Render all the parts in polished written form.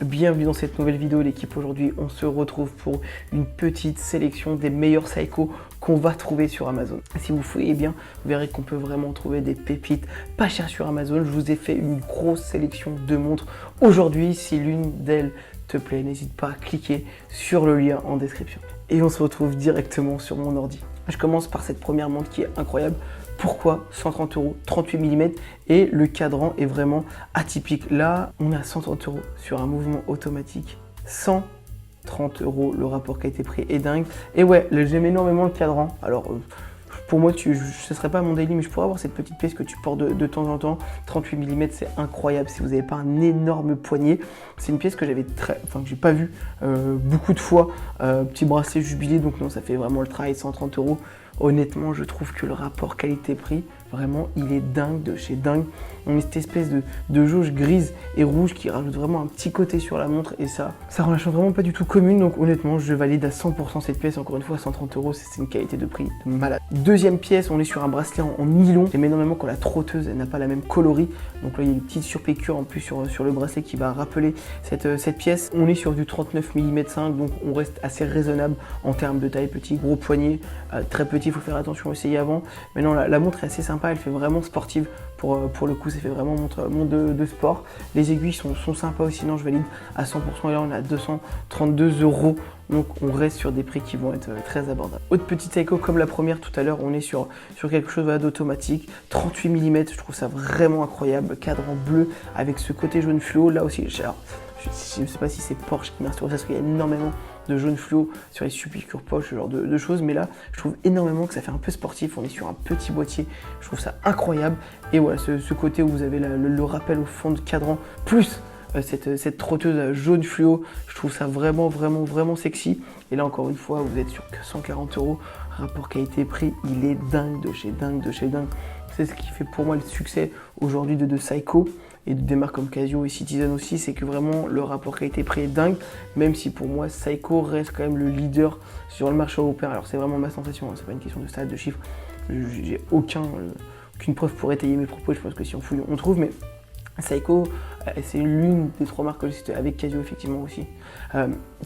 Bienvenue dans cette nouvelle vidéo l'équipe. Aujourd'hui on se retrouve pour une petite sélection des meilleurs Seiko qu'on va trouver sur Amazon. Si vous fouillez bien, vous verrez qu'on peut vraiment trouver des pépites pas chères sur Amazon. Je vous ai fait une grosse sélection de montres aujourd'hui. Si l'une d'elles te plaît, n'hésite pas à cliquer sur le lien en description. Et on se retrouve directement sur mon ordi. Je commence par cette première montre qui est incroyable. Pourquoi 130 €, 38 mm et le cadran est vraiment atypique. Là, on est à 130 € sur un mouvement automatique. 130 €, le rapport qualité-prix est dingue. Et ouais, j'aime énormément le cadran. Alors, pour moi, ce ne serait pas mon daily, mais je pourrais avoir cette petite pièce que tu portes de temps en temps. 38 mm, c'est incroyable. Si vous n'avez pas un énorme poignet, c'est une pièce que j'avais que j'ai pas vue beaucoup de fois. Petit bracelet jubilé, donc non, ça fait vraiment le travail. 130 €. Honnêtement, je trouve que le rapport qualité-prix, vraiment, il est dingue de chez dingue. On a cette espèce de jauge grise et rouge qui rajoute vraiment un petit côté sur la montre et ça rend la chose vraiment pas du tout commune. Donc honnêtement, je valide à 100% cette pièce. Encore une fois, 130 €, c'est une qualité de prix de malade. Deuxième pièce, on est sur un bracelet en nylon. J'aime énormément quand la trotteuse, elle n'a pas la même coloris. Donc là, il y a une petite surpiqûre en plus sur le bracelet qui va rappeler cette pièce. On est sur du 39 mm 5, donc on reste assez raisonnable en termes de taille. Petit, gros poignet, très petit. Il faut faire attention à essayer avant. Mais non, la montre est assez sympa, elle fait vraiment sportive pour le coup, ça fait vraiment montre de sport. Les aiguilles sont sympas aussi, non, je valide à 100%. Et là, on est à 232 €. Donc on reste sur des prix qui vont être très abordables. Autre petite Seiko comme la première tout à l'heure, on est sur quelque chose d'automatique. 38 mm, je trouve ça vraiment incroyable. Cadran bleu avec ce côté jaune fluo. Là aussi, alors, je ne sais pas si c'est Porsche qui m'inspire ça, parce qu'il y a énormément de jaune fluo sur les surpiqûres poche, ce genre de choses. Mais là, je trouve énormément que ça fait un peu sportif. On est sur un petit boîtier. Je trouve ça incroyable. Et voilà, ce côté où vous avez le rappel au fond de cadran, plus cette trotteuse jaune fluo, je trouve ça vraiment sexy. Et là encore une fois, vous êtes sur que 140 €, rapport qualité-prix, il est dingue de chez dingue. C'est ce qui fait pour moi le succès aujourd'hui de Seiko et de des marques comme Casio et Citizen aussi, c'est que vraiment le rapport qualité-prix est dingue, même si pour moi Seiko reste quand même le leader sur le marché européen. Alors c'est vraiment ma sensation, hein, c'est pas une question de stade, de chiffres, j'ai aucune preuve pour étayer mes propos, je pense que si on fouille on trouve, mais Seiko, c'est l'une des trois marques que j'ai citées, avec Casio effectivement aussi,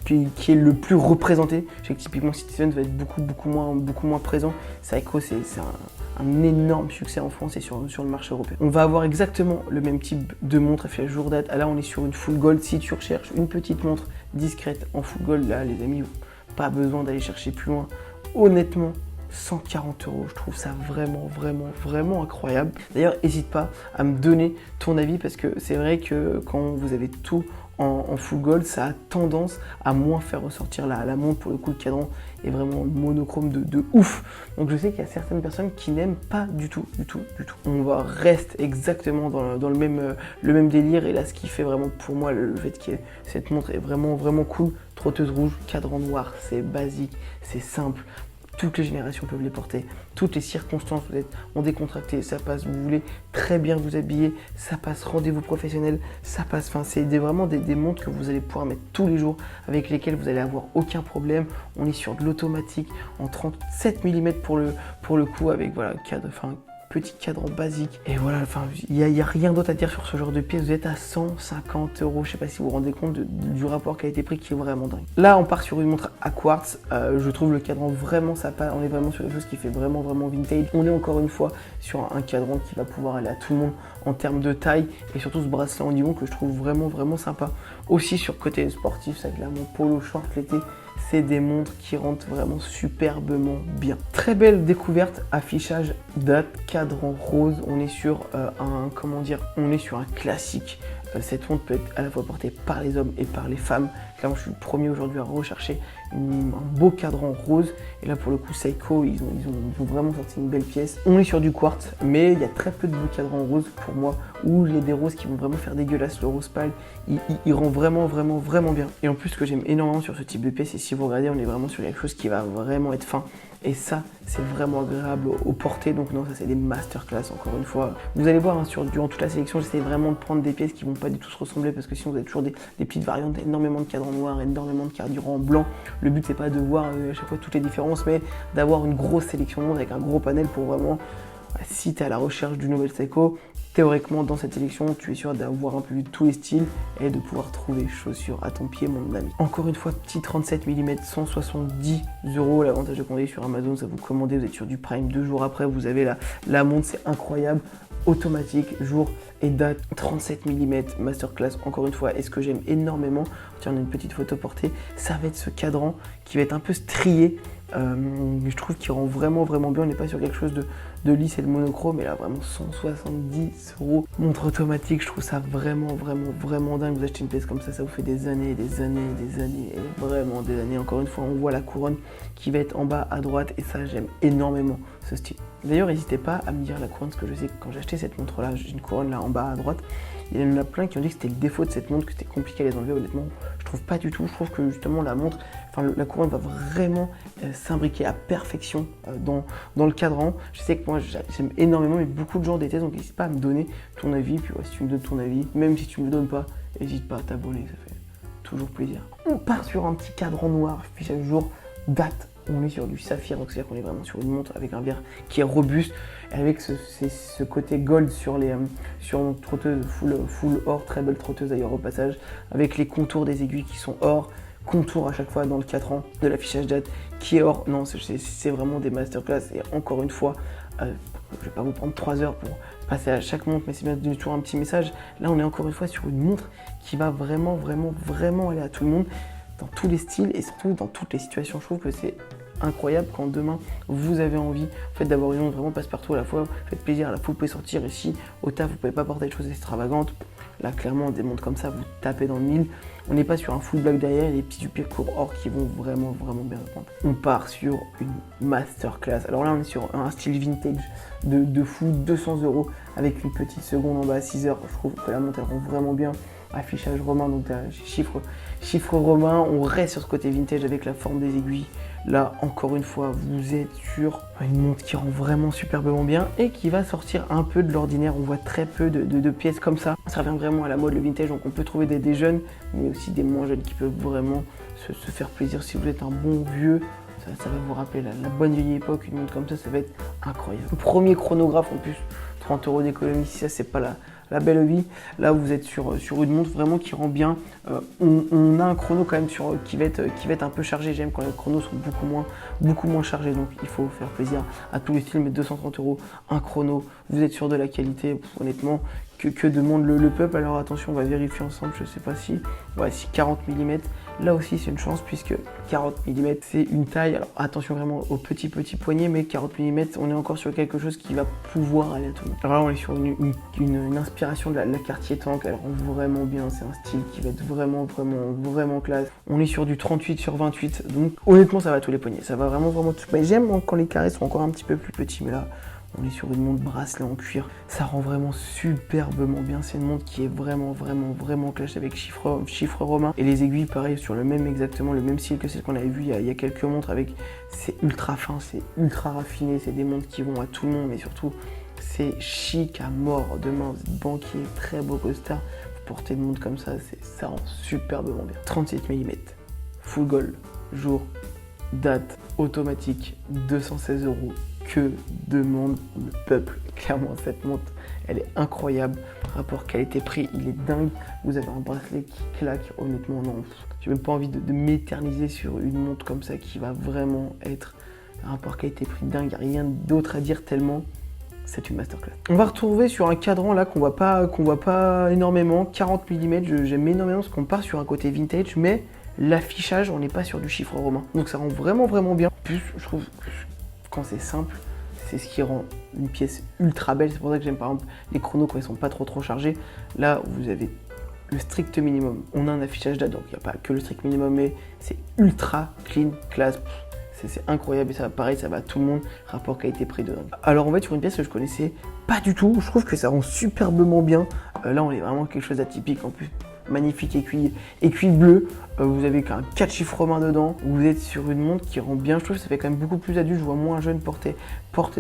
qui est le plus représenté. Je sais que typiquement Citizen va être beaucoup moins présent. Seiko, c'est un énorme succès en France et sur le marché européen. On va avoir exactement le même type de montre à faire jour date. Là, on est sur une full gold. Si tu recherches une petite montre discrète en full gold, là, les amis, pas besoin d'aller chercher plus loin. Honnêtement, 140 €, je trouve ça vraiment incroyable. D'ailleurs, n'hésite pas à me donner ton avis parce que c'est vrai que quand vous avez tout en full gold, ça a tendance à moins faire ressortir la montre. Pour le coup, le cadran est vraiment monochrome de ouf. Donc je sais qu'il y a certaines personnes qui n'aiment pas du tout. On reste exactement dans le même délire. Et là, ce qui fait vraiment pour moi le fait que cette montre est vraiment cool. Trotteuse rouge, cadran noir, c'est basique, c'est simple. Toutes les générations peuvent les porter, toutes les circonstances, vous êtes en décontracté, ça passe, vous voulez très bien vous habiller, ça passe, rendez-vous professionnel, ça passe, enfin c'est vraiment des montres que vous allez pouvoir mettre tous les jours, avec lesquelles vous allez avoir aucun problème. On est sur de l'automatique en 37 mm pour le coup, avec voilà, petit cadran basique. Et voilà, enfin, il n'y a rien d'autre à dire sur ce genre de pièce. Vous êtes à 150 €. Je sais pas si vous vous rendez compte du rapport qualité-prix qui est vraiment dingue. Là, on part sur une montre à quartz. Je trouve le cadran vraiment sympa. On est vraiment sur quelque chose qui fait vraiment vintage. On est encore une fois sur un cadran qui va pouvoir aller à tout le monde en termes de taille. Et surtout ce bracelet en nylon que je trouve vraiment sympa. Aussi sur le côté sportif, ça clairement polo short l'été. C'est des montres qui rentrent vraiment superbement bien. Très belle découverte, affichage date, cadran rose. On est sur un classique. Cette montre peut être à la fois portée par les hommes et par les femmes. Clairement, je suis le premier aujourd'hui à rechercher un beau cadran rose. Et là, pour le coup, Seiko, ils ont vraiment sorti une belle pièce. On est sur du quartz, mais il y a très peu de beaux cadrans roses pour moi, où il y a des roses qui vont vraiment faire dégueulasse. Le rose pâle, il rend vraiment bien. Et en plus, ce que j'aime énormément sur ce type de pièce, c'est si vous regardez, on est vraiment sur quelque chose qui va vraiment être fin. Et ça, c'est vraiment agréable au porté. Donc non, ça c'est des masterclass encore une fois. Vous allez voir, hein, durant toute la sélection, j'essaie vraiment de prendre des pièces qui vont pas du tout se ressembler, parce que sinon vous avez toujours des petites variantes, énormément de cadrans noirs, énormément de carburant blanc. Le but c'est pas de voir à chaque fois toutes les différences, mais d'avoir une grosse sélection de montres avec un gros panel pour vraiment Si tu es à la recherche d'une nouvelle Seiko, théoriquement dans cette sélection, tu es sûr d'avoir un peu vu tous les styles et de pouvoir trouver chaussures à ton pied, mon ami. Encore une fois, petit 37 mm, 170 €. L'avantage de commander sur Amazon, ça vous commandez, vous êtes sur du Prime, 2 jours après, vous avez la montre, c'est incroyable. Automatique, jour et date, 37 mm, masterclass. Encore une fois, et ce que j'aime énormément, tiens, on a une petite photo portée, ça va être ce cadran qui va être un peu strié. Je trouve qu'il rend vraiment bien. On n'est pas sur quelque chose de lisse et de monochrome, mais là vraiment 170 €. Montre automatique, je trouve ça vraiment dingue. Vous achetez une pièce comme ça vous fait des années, et vraiment des années. Encore une fois, on voit la couronne qui va être en bas à droite, et ça j'aime énormément ce style. D'ailleurs, n'hésitez pas à me dire la couronne, parce que je sais que quand j'ai acheté cette montre là, j'ai une couronne là en bas à droite. Il y en a plein qui ont dit que c'était le défaut de cette montre, que c'était compliqué à les enlever. Honnêtement, je trouve pas du tout. Je trouve que justement la montre, la couronne va vraiment s'imbriquer à perfection dans le cadran. Je sais que moi j'aime énormément, mais beaucoup de gens détestent, donc n'hésite pas à me donner ton avis. Puis ouais, si tu me donnes ton avis, même si tu me le donnes pas, n'hésite pas à t'abonner, ça fait toujours plaisir. On part sur un petit cadran noir, puis chaque jour, date. On est sur du saphir, donc c'est-à-dire qu'on est vraiment sur une montre avec un verre qui est robuste, et avec ce côté gold sur notre trotteuse full or, très belle trotteuse d'ailleurs au passage, avec les contours des aiguilles qui sont or, contour à chaque fois dans le 4 ans de l'affichage date qui est or. Non, c'est vraiment des masterclass, et encore une fois, je vais pas vous prendre 3 heures pour passer à chaque montre, mais c'est bien de donner toujours un petit message. Là, on est encore une fois sur une montre qui va vraiment aller à tout le monde, dans tous les styles et surtout dans toutes les situations. Je trouve que c'est incroyable quand demain vous avez envie d'avoir une montre vraiment passe-partout à la fois, faites plaisir, à la fois vous pouvez sortir, et si au taf vous pouvez pas porter des choses extravagantes, là clairement des montres comme ça vous tapez dans le mille. On n'est pas sur un full black derrière, et les petits super courts or qui vont vraiment bien répondre. On part sur une masterclass. Alors là on est sur un style vintage de fou, 200 € avec une petite seconde en bas à 6 heures. Je trouve que la montre elle rend vraiment bien. Affichage romain, donc chiffre romain. On reste sur ce côté vintage avec la forme des aiguilles. Là, encore une fois, vous êtes sur une montre qui rend vraiment superbement bien et qui va sortir un peu de l'ordinaire. On voit très peu de pièces comme ça. Ça revient vraiment à la mode, le vintage, donc on peut trouver des jeunes, mais aussi des moins jeunes qui peuvent vraiment se faire plaisir. Si vous êtes un bon vieux, ça va vous rappeler la bonne vieille époque. Une montre comme ça va être incroyable. Premier chronographe en plus, 30 € d'économie, si ça c'est pas la belle vie. Là vous êtes sur une montre vraiment qui rend bien. On a un chrono quand même qui va être un peu chargé. J'aime quand les chronos sont beaucoup moins chargés, donc il faut faire plaisir à tous les styles. Mais 230 € un chrono, vous êtes sur de la qualité. Honnêtement, que demande le peuple? Alors attention, on va vérifier ensemble. Je sais pas si 40 mm. Là aussi c'est une chance, puisque 40 mm c'est une taille. Alors attention vraiment aux petits poignets, mais 40 mm on est encore sur quelque chose qui va pouvoir aller à tout le monde. Alors là on est sur une inspiration de la Cartier Tank. Elle rend vraiment bien, c'est un style qui va être vraiment classe. On est sur du 38/28, donc honnêtement ça va à tous les poignets, ça va vraiment tout. Mais j'aime quand les carrés sont encore un petit peu plus petits, mais là on est sur une montre bracelet en cuir, ça rend vraiment superbement bien. C'est une montre qui est vraiment clash avec chiffre romain, et les aiguilles pareil sur exactement le même style que celle qu'on avait vu il y a quelques montres. Avec c'est ultra fin, c'est ultra raffiné, c'est des montres qui vont à tout le monde, mais surtout c'est chic à mort. Demain vous êtes banquier, très beau costard, vous portez une montre comme ça, ça rend superbement bien. 37 mm, full gold, jour, date, automatique, 216 €. Que demande le peuple? Clairement, cette montre, elle est incroyable. Rapport qualité-prix, il est dingue. Vous avez un bracelet qui claque. Honnêtement, non. J'ai même pas envie de m'éterniser sur une montre comme ça qui va vraiment être un rapport qualité-prix dingue. Il n'y a rien d'autre à dire tellement c'est une masterclass. On va retrouver sur un cadran là qu'on voit pas énormément. 40 mm, j'aime énormément parce qu'on part sur un côté vintage, mais l'affichage, on n'est pas sur du chiffre romain. Donc ça rend vraiment bien. En plus, je trouve quand c'est simple, c'est ce qui rend une pièce ultra belle. C'est pour ça que j'aime par exemple les chronos quand ils sont pas trop chargés. Là, vous avez le strict minimum. On a un affichage date, donc il n'y a pas que le strict minimum, mais c'est ultra clean, classe. C'est incroyable, et ça pareil, ça va à tout le monde. Rapport qualité-prix de dingue. Alors on va être sur une pièce que je connaissais pas du tout. Je trouve que ça rend superbement bien. Là, on est vraiment quelque chose d'atypique. En plus, magnifique aiguille bleue. Vous avez qu'un 4 chiffres romains dedans. Vous êtes sur une montre qui rend bien. Je trouve que ça fait quand même beaucoup plus adulte. Je vois moins jeune porter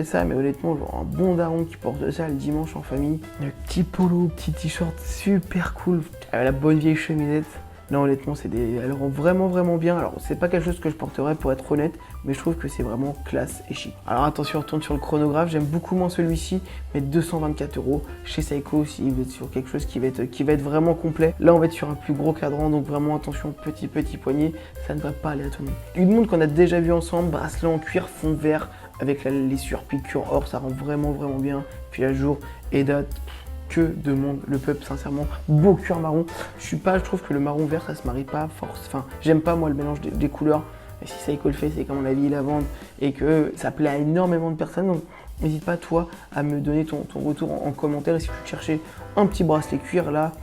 ça, mais honnêtement, genre un bon daron qui porte ça le dimanche en famille. Le petit polo, petit t-shirt super cool. La bonne vieille chemisette. Là honnêtement elle rend vraiment bien. Alors c'est pas quelque chose que je porterais pour être honnête, mais je trouve que c'est vraiment classe et chic. Alors attention, on retourne sur le chronographe, j'aime beaucoup moins celui-ci, mais 224 € chez Seiko s'il veut être sur quelque chose qui va être vraiment complet. Là on va être sur un plus gros cadran, donc vraiment attention, petit poignet, ça ne va pas aller à tout le monde. Une montre qu'on a déjà vu ensemble, bracelet en cuir fond vert avec les surpiqûres or, ça rend vraiment bien. Puis la jour et date, que demande le peuple, sincèrement. Beau cuir marron. Je trouve que le marron vert ça se marie pas force. Enfin, j'aime pas moi le mélange des couleurs. Et si Seiko le fait, c'est qu'à mon avis, ils la vendent et que ça plaît à énormément de personnes. Donc n'hésite pas toi à me donner ton retour en commentaire. Et si tu cherchais un petit bracelet cuir là,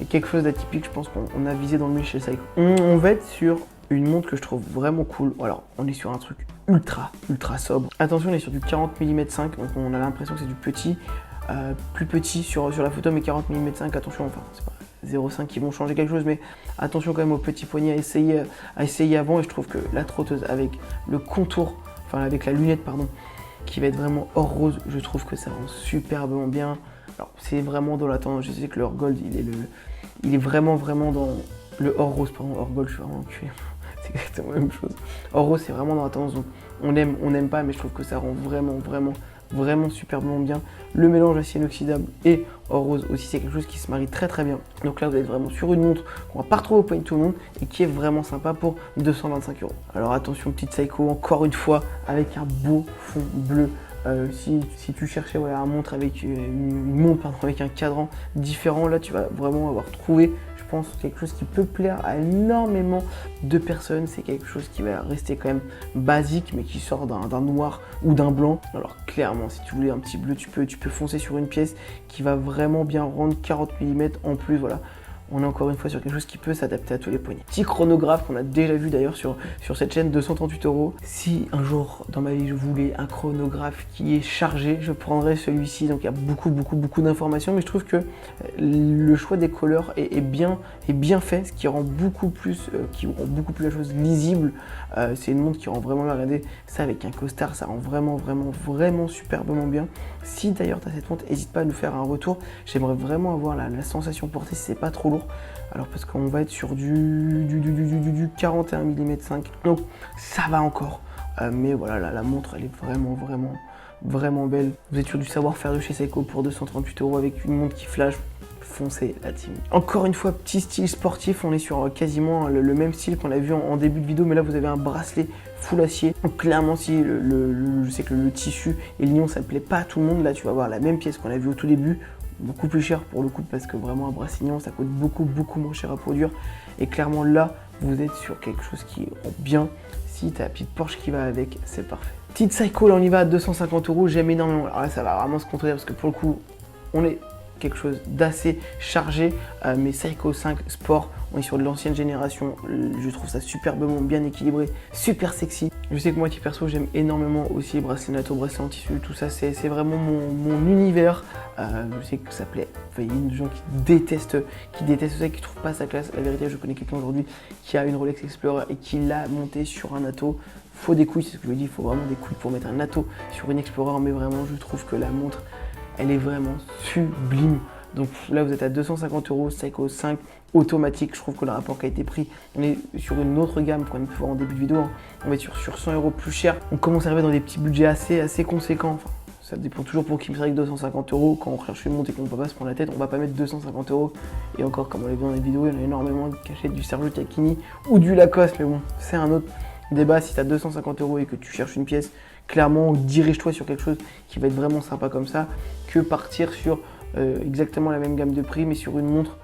et quelque chose d'atypique, je pense qu'on a visé dans le mille chez Seiko. On va être sur une montre que je trouve vraiment cool. Alors, on est sur un truc ultra sobre. Attention, on est sur du 40 mm 5, donc on a l'impression que c'est du petit. Plus petit sur la photo, mais 40 mm 5, attention, enfin, c'est pas 0,5 qui vont changer quelque chose, mais attention quand même au petit poignet à essayer avant. Et je trouve que la trotteuse avec le contour, enfin avec la lunette, pardon, qui va être vraiment or rose, je trouve que ça rend superbement bien. Alors, c'est vraiment dans la tendance, je sais que le or gold, il est vraiment dans le or rose, pardon, or gold, je suis vraiment enculé. C'est exactement la même chose. Or rose, c'est vraiment dans la tendance, donc on n'aime pas, mais je trouve que ça rend vraiment superbement bien. Le mélange acier inoxydable et or rose aussi, c'est quelque chose qui se marie très bien. Donc là, vous êtes vraiment sur une montre qu'on va pas retrouver au point de tout le monde et qui est vraiment sympa pour 225 €. Alors attention, petite Seiko, encore une fois, avec un beau fond bleu. Si tu cherchais une montre avec avec un cadran différent, là tu vas vraiment avoir trouvé, je pense, quelque chose qui peut plaire à énormément de personnes. C'est quelque chose qui va rester quand même basique, mais qui sort d'un noir ou d'un blanc. Alors clairement, si tu voulais un petit bleu, tu peux foncer sur une pièce qui va vraiment bien rendre, 40 mm en plus, voilà. On est encore une fois sur quelque chose qui peut s'adapter à tous les poignets. Petit chronographe qu'on a déjà vu d'ailleurs sur cette chaîne, 238 €. Si un jour dans ma vie je voulais un chronographe qui est chargé, je prendrais celui-ci. Donc il y a beaucoup d'informations, mais je trouve que le choix des couleurs est bien fait, ce qui rend beaucoup plus la chose lisible. C'est une montre qui rend vraiment bien. Regardez ça avec un costard, ça rend vraiment superbement bien. Si d'ailleurs tu as cette montre, n'hésite pas à nous faire un retour. J'aimerais vraiment avoir la sensation portée si c'est pas trop lourd. Alors parce qu'on va être sur du 41 mm 5, donc ça va encore. Mais voilà, la montre elle est vraiment belle. Vous êtes sur du savoir-faire de chez Seiko pour 238 € avec une montre qui flash. Foncez la team. Encore une fois, petit style sportif, on est sur quasiment le même style qu'on a vu en début de vidéo, mais là vous avez un bracelet full acier. Donc clairement, si je sais que le tissu et le lion ça ne plaît pas à tout le monde, là tu vas avoir la même pièce qu'on a vu au tout début, beaucoup plus cher pour le coup, parce que vraiment un bracelet lion ça coûte beaucoup moins cher à produire. Et clairement là, vous êtes sur quelque chose qui rend bien. Si tu as la petite Porsche qui va avec, c'est parfait. Petite Seiko, là on y va à 250 €, j'aime énormément. Alors là ça va vraiment se contrôler parce que pour le coup, on est quelque chose d'assez chargé, mais Seiko 5 Sport, on est sur de l'ancienne génération, je trouve ça superbement bien équilibré, super sexy. Je sais que moi, qui perso, j'aime énormément aussi les bracelets natto, bracelets en tissu, tout ça, c'est vraiment mon univers. Je sais que ça plaît. Enfin, il y a des gens qui détestent ça, qui trouvent pas sa classe. La vérité, je connais quelqu'un aujourd'hui qui a une Rolex Explorer et qui l'a monté sur un natto. Faut des couilles, c'est ce que je dis, il faut vraiment des couilles pour mettre un natto sur une Explorer, mais vraiment, je trouve que la montre, elle est vraiment sublime. Donc là, vous êtes à 250 €, Seiko 5 automatique. Je trouve que le rapport qualité-prix, on est sur une autre gamme qu'on a pu voir en début de vidéo. On va être sur 100 € plus cher. On commence à arriver dans des petits budgets assez conséquents. Enfin, ça dépend toujours pour qui, mais c'est vrai que 250 €, quand on recherche une montre et qu'on ne peut pas se prendre la tête, on va pas mettre 250 €. Et encore, comme on l'a vu dans les vidéos, il y en a énormément qui achètent du Sergio Tacchini ou du Lacoste, mais bon, c'est un autre débat. Si tu as 250 € et que tu cherches une pièce, clairement, dirige-toi sur quelque chose qui va être vraiment sympa comme ça, que partir sur exactement la même gamme de prix, mais sur une montre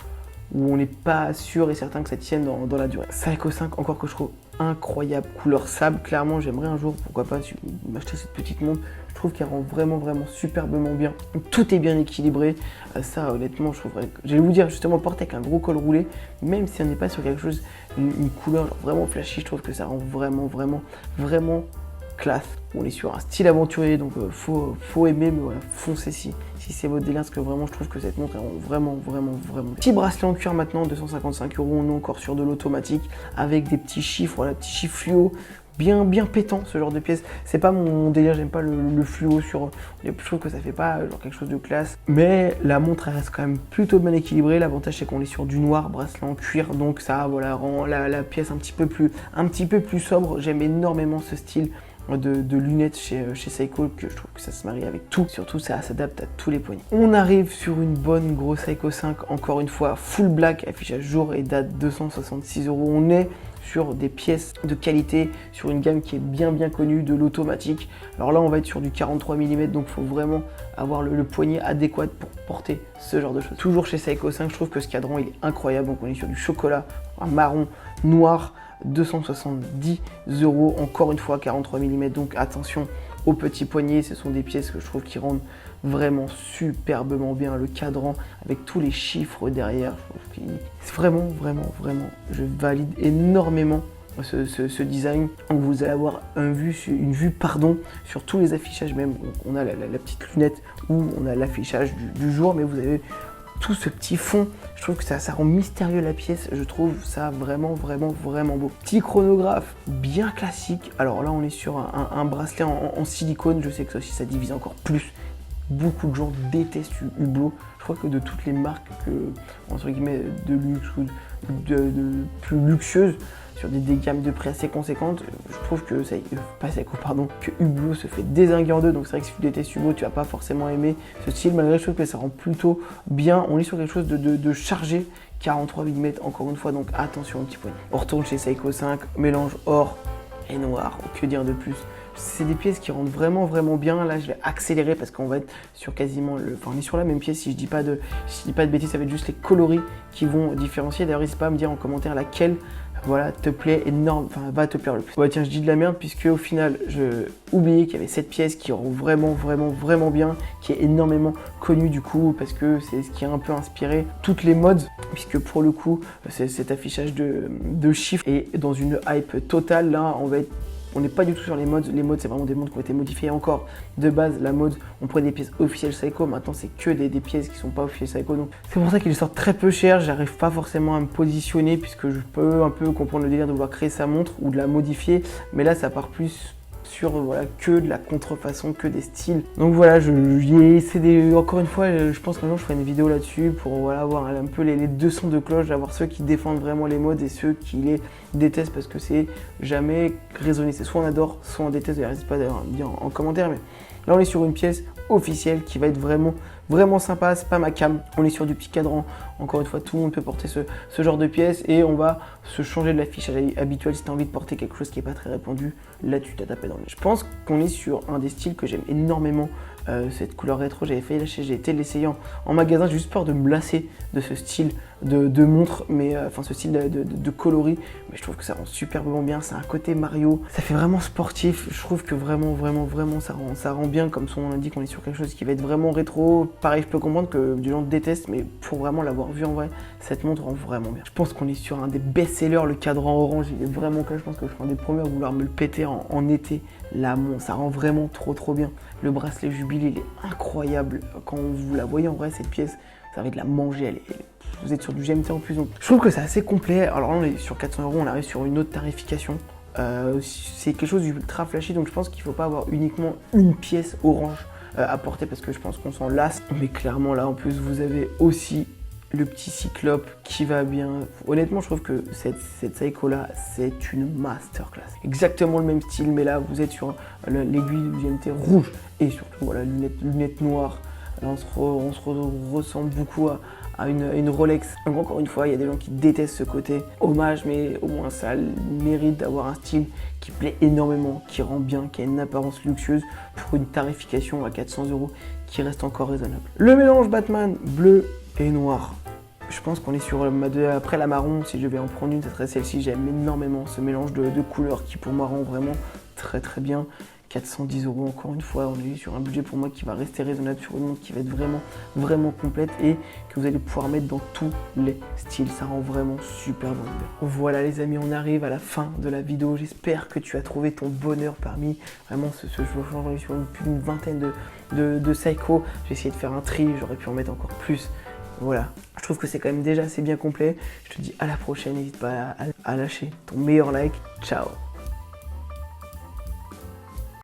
où on n'est pas sûr et certain que ça tienne dans la durée. Seiko 5, encore que je trouve incroyable, couleur sable. Clairement, j'aimerais un jour, pourquoi pas, m'acheter cette petite montre. Je trouve qu'elle rend vraiment superbement bien. Tout est bien équilibré. Ça, honnêtement, je trouverais. J'allais vous dire, justement, porter avec un gros col roulé, même si on n'est pas sur quelque chose, une couleur genre vraiment flashy, je trouve que ça rend vraiment classe. On est sur un style aventurier, donc faut aimer, mais voilà, foncez si c'est votre délire, parce que vraiment je trouve que cette montre est vraiment. Petit bracelet en cuir maintenant, 255 €, on est encore sur de l'automatique, avec des petits chiffres, voilà, petits chiffres fluo, bien pétant ce genre de pièce. C'est pas mon délire, j'aime pas le fluo sur... Je trouve que ça fait pas genre quelque chose de classe. Mais la montre elle reste quand même plutôt bien équilibrée. L'avantage c'est qu'on est sur du noir, bracelet en cuir, donc ça voilà, rend la pièce un petit peu plus sobre. J'aime énormément ce style de lunettes chez Seiko, que je trouve que ça se marie avec tout. Surtout ça s'adapte à tous les poignets. On arrive sur une bonne grosse Seiko 5, encore une fois full black, affichage jour et date 266 €. On est sur des pièces de qualité, sur une gamme qui est bien connue, de l'automatique. Alors là on va être sur du 43 mm, donc il faut vraiment avoir le poignet adéquat pour porter ce genre de choses. Toujours chez Seiko 5, je trouve que ce cadran il est incroyable. Donc on est sur du chocolat, un marron, noir, 270 €, encore une fois 43 mm, donc attention aux petits poignets. Ce sont des pièces que je trouve qui rendent vraiment superbement bien le cadran avec tous les chiffres derrière. C'est vraiment, je valide énormément ce design. Donc vous allez avoir une vue sur tous les affichages. Même on a la petite lunette où on a l'affichage du jour, mais vous avez tout ce petit fond. Je trouve que ça rend mystérieux la pièce. Je trouve ça vraiment beau. Petit chronographe bien classique. Alors là on est sur un bracelet en silicone. Je sais que ça aussi ça divise encore plus. Beaucoup de gens détestent Hublot. Je crois que de toutes les marques entre guillemets de luxe ou de plus luxueuses, sur des gammes de prix assez conséquentes, je trouve que que Hublot se fait dézinguer en deux. Donc c'est vrai que si tu détestes Hublot, tu vas pas forcément aimer ce style, malgré je trouve que ça rend plutôt bien. On est sur quelque chose de chargé, 43 mm encore une fois, donc attention au petit poignet. On retourne chez Seiko 5, mélange or et noir, que dire de plus. C'est des pièces qui rendent vraiment bien. Là je vais accélérer parce qu'on va être sur quasiment on est sur la même pièce. Si je dis pas de bêtises, ça va être juste les coloris qui vont différencier. D'ailleurs n'hésite pas à me dire en commentaire laquelle te plaît énorme, va te plaire le plus. Bah tiens, je dis de la merde puisque au final je oubliais qu'il y avait cette pièce qui rend vraiment bien, qui est énormément connue du coup parce que c'est ce qui a un peu inspiré toutes les modes, puisque pour le coup c'est cet affichage de chiffres et dans une hype totale. Là on n'est pas du tout sur les modes. Les modes, c'est vraiment des modes qui ont été modifiés. Encore, de base, la mode, on prenait des pièces officielles Seiko. Maintenant, c'est que des pièces qui sont pas officielles Seiko. Donc, c'est pour ça qu'ils sortent très peu cher. J'arrive pas forcément à me positionner puisque je peux un peu comprendre le délire de vouloir créer sa montre ou de la modifier. Mais là, ça part plus sur que de la contrefaçon, que des styles. Donc voilà, encore une fois, je pense qu'un jour je ferai une vidéo là-dessus pour avoir un peu les deux sons de cloche, d'avoir ceux qui défendent vraiment les modes et ceux qui les détestent, parce que c'est jamais raisonné. C'est soit on adore, soit on déteste. N'hésite pas d'ailleurs à me dire en commentaire, mais là on est sur une pièce officielle qui va être vraiment sympa. C'est pas ma cam, on est sur du petit cadran. Encore une fois, tout le monde peut porter ce genre de pièces et on va se changer de l'affichage habituel. Si tu as envie de porter quelque chose qui n'est pas très répandu, là tu t'as tapé dans le nez. Je pense qu'on est sur un des styles que j'aime énormément, cette couleur rétro. J'ai été l'essayer en magasin. J'ai juste peur de me lasser de ce style de montre, mais ce style de coloris, mais je trouve que ça rend superbement bien. C'est un côté Mario, ça fait vraiment sportif. Je trouve que vraiment ça rend bien. Comme son nom l'indique, on est sur quelque chose qui va être vraiment rétro. Pareil, je peux comprendre que du gens détestent, mais pour vraiment l'avoir vu en vrai, cette montre rend vraiment bien. Je pense qu'on est sur un des best-sellers. Le cadran orange, il est vraiment clair. Je pense que je suis un des premiers à vouloir me le péter en été. La montre, ça rend vraiment trop bien. Le bracelet Jubilé, il est incroyable. Quand vous la voyez en vrai, cette pièce, ça va de la manger. Vous êtes sur du GMT en plus, donc je trouve que c'est assez complet. Alors là, on est sur 400 €, on arrive sur une autre tarification. C'est quelque chose d'ultra flashy, donc je pense qu'il ne faut pas avoir uniquement une pièce orange à porter parce que je pense qu'on s'en lasse. Mais clairement, là, en plus, vous avez aussi le petit cyclope qui va bien. Honnêtement, je trouve que cette Seiko là, c'est une masterclass. Exactement le même style, mais là, vous êtes sur l'aiguille GMT rouge et surtout, voilà, lunettes noires. Là, on se ressemble beaucoup à une Rolex. Donc encore une fois, il y a des gens qui détestent ce côté hommage, mais au moins ça mérite d'avoir un style qui plaît énormément, qui rend bien, qui a une apparence luxueuse pour une tarification à 400 € qui reste encore raisonnable. Le mélange Batman bleu et noir. Je pense qu'on est sur après la marron. Si je vais en prendre une, ça serait celle-ci. J'aime énormément ce mélange de couleurs qui pour moi rend vraiment très bien. 410 € encore une fois, on est sur un budget pour moi qui va rester raisonnable, sur une montre qui va être vraiment complète et que vous allez pouvoir mettre dans tous les styles. Ça rend vraiment super bien. Voilà les amis, on arrive à la fin de la vidéo. J'espère que tu as trouvé ton bonheur parmi vraiment ce changement sur plus d'une vingtaine de Seiko. J'ai essayé de faire un tri, j'aurais pu en mettre encore plus. Voilà, je trouve que c'est quand même déjà assez bien complet. Je te dis à la prochaine, n'hésite pas à lâcher ton meilleur like. Ciao.